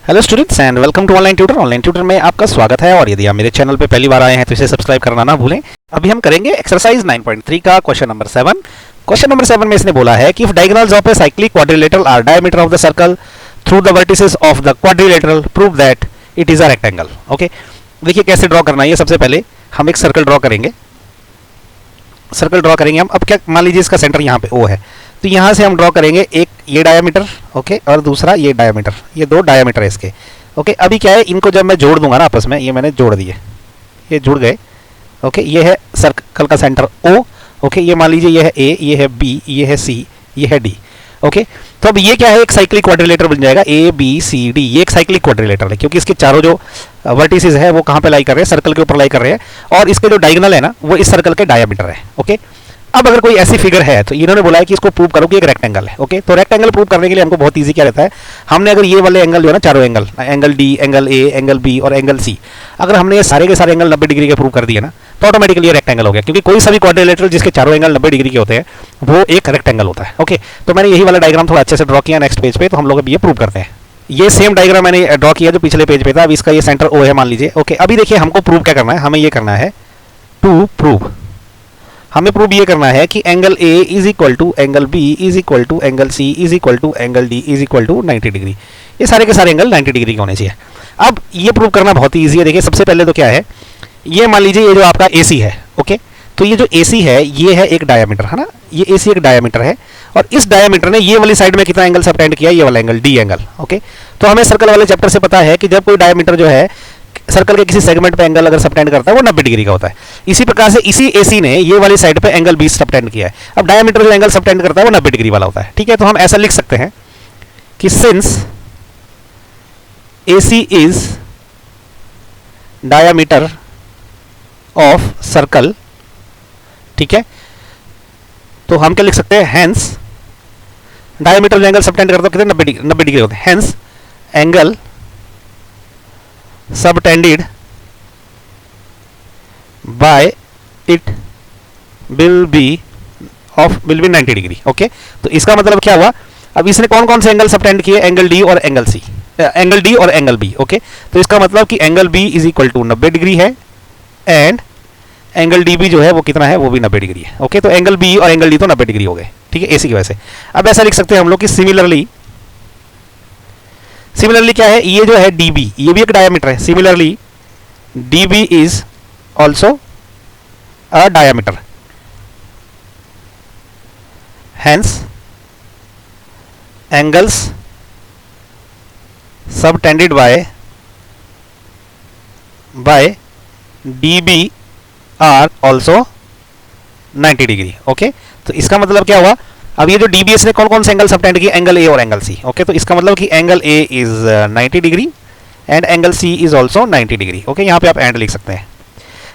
Hello students and welcome to online tutor. Online tutor में आपका स्वागत है और यदि आप मेरे चैनल पे पहली बार आए हैं तो इसे सब्सक्राइब करना ना भूलें। अभी हम करेंगे एक्सरसाइज 9.3 का क्वेश्चन नंबर 7। क्वेश्चन नंबर 7 में इसने बोला है कि if diagonals of a cyclic quadrilateral are diameter of the circle through the vertices of the quadrilateral prove that it is a rectangle. Okay, देखिए कैसे ड्रॉ करना है। सबसे पहले हम एक सर्कल ड्रॉ करेंगे। हम अब क्या मान लीजिए इसका सेंटर यहाँ पे O है, तो यहाँ से हम ड्रॉ करेंगे एक ये डायमीटर, ओके, और दूसरा ये डायमीटर, ये दो डायमीटर है इसके। ओके, अभी क्या है, इनको जब मैं जोड़ दूंगा ना आपस में, ये मैंने जोड़ दिए, ये जुड़ गए। ओके, ये है सर्कल का सेंटर O। ओके, ये मान लीजिए ये है A, ये है B, ये है C, ये है D। ओके, तो अब ये क्या है, एक साइक्लिक क्वाड्रिलेटर बन जाएगा A B C D। ये एक साइक्लिक क्वाड्रिलेटर है क्योंकि इसके चारों जो वर्टिसेस है वो कहाँ पे लाई कर रहे हैं, सर्कल के ऊपर लाई कर रहे हैं, और इसके जो डायगोनल है ना वो इस सर्कल के डायमीटर है। ओके, अब अगर कोई ऐसी फिगर है तो इन्होंने बोला है कि इसको प्रूव करो कि एक रेक्टेंगल है। ओके, तो रेक्टेंगल प्रूव करने के लिए हमको बहुत इजी क्या रहता है, हमने अगर ये वाले एंगल जो है ना, चारों angle, angle D, angle A, angle B और एंगल सी, अगर हमने ये सारे के सारे एंगल 90 डिग्री के प्रूव कर दिए ना, तो ऑटोमेटिकली ये रेक्टेंगल हो गया, क्योंकि कोई सा भी क्वाड्रिलेटरल जिसके चारों एंगल 90 डिग्री के होते हैं वो एक रेक्टेंगल होता है। ओके, तो मैंने यही वाला डायग्राम थोड़ा अच्छे से ड्रॉ किया नेक्स्ट पेज पे, तो हम लोग अभी ये प्रूव करते हैं। ये सेम डायग्राम मैंने ड्रॉ किया जो पिछले पेज पे था। अब इसका ये सेंटर O है मान लीजिए। ओके, अभी देखिए हमको प्रूव क्या करना है, हमें ये करना है हमें प्रूव ये करना है कि angle A is equal to angle B is equal to angle C is equal to angle D is equal to 90 degree. ये सारे के सारे एंगल 90 डिग्री के होने चाहिए। अब ये प्रूव करना बहुत ही ईजी है। देखिए सबसे पहले तो क्या है, ये मान लीजिए ये जो आपका AC है। ओके, तो ये जो AC है ये है एक डायमीटर, है ना, ये AC एक डायमीटर है, और इस डायमीटर ने ये वाली साइड में कितना एंगल सबटेंड किया, ये वाला एंगल D एंगल। ओके, तो हमें सर्कल वाले चैप्टर से पता है कि जब कोई डायमीटर जो है सर्कल के किसी सेगमेंट पे एंगल अगर सबटेंड करता है वो 90 डिग्री का होता है। इसी प्रकार से इसी AC ने ये वाली साइड पे एंगल B सबटेंड किया है। अब डायमीटर जो एंगल सबटेंड करता है वो 90 डिग्री वाला होता है। ठीक है, तो हम ऐसा लिख सकते हैं कि since AC is diameter of circle, ठीक है, तो हम क्या लिख सकते हैं, हेंस डायमीटर जो एंगल सबटेंड करता है कितने 90 डिग्री होते हैं, hence angle subtended by it will be 90 degree. Okay, तो इसका मतलब क्या हुआ, अब इसने कौन कौन से एंगल सबटेंड किए, एंगल D और एंगल C, एंगल D और एंगल B। ओके, तो इसका मतलब कि angle B is equal to 90 degree है एंड एंगल DB जो है वो कितना है, वो भी 90 डिग्री है। ओके, तो एंगल B और एंगल D तो 90 डिग्री हो गए। ठीक है, AC की वजह से। अब ऐसा लिख सकते हैं हम लोग कि सिमिलरली क्या है, ये जो है DB, ये भी एक डायमीटर है। Similarly DB is also a diameter, hence angles subtended by DB are also 90 degree. Okay, तो इसका मतलब क्या हुआ, अब ये जो DBS ने कौन कौन से एंगल सबटेंड किए, एंगल A और एंगल C। ओके, तो इसका मतलब कि angle A is 90 degree and angle C is also 90 degree. Okay, यहाँ पे आप एंड लिख सकते हैं।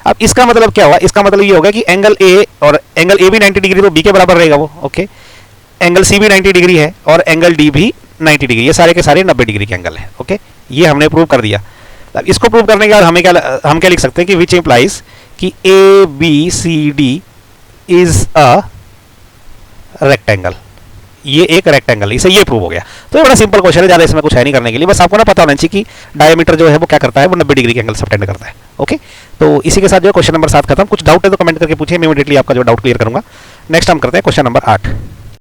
अब इसका मतलब क्या हुआ, इसका मतलब ये होगा कि एंगल A और एंगल A भी 90 डिग्री, तो B के बराबर रहेगा वो। ओके, एंगल C भी 90 डिग्री है और एंगल D भी 90 डिग्री, ये सारे के सारे 90 डिग्री के एंगल है। ओके, ये हमने प्रूव कर दिया। अब इसको प्रूव करने के बाद हम क्या लिख सकते हैं कि विच इम्प्लाइज कि ABCD इज अ रेक्टेंगल, ये एक रेक्टेंगल, इसे ये प्रूव हो गया। तो ये बड़ा सिंपल क्वेश्चन है, ज़्यादा इसमें कुछ है नहीं करने के लिए, बस आपको ना पता होना चाहिए कि डायमीटर जो है वो क्या करता है, वो 90 डिग्री के एंगल सबटेंड करता है। ओके, तो इसी के साथ जो है क्वेश्चन नंबर 7 खत्म। कुछ डाउट है तो कमेंट करके पूछिए, मैं इमीडिएटली आपका जो डाउट क्लियर करूंगा। नेक्स्ट हम करते हैं क्वेश्चन नंबर 8।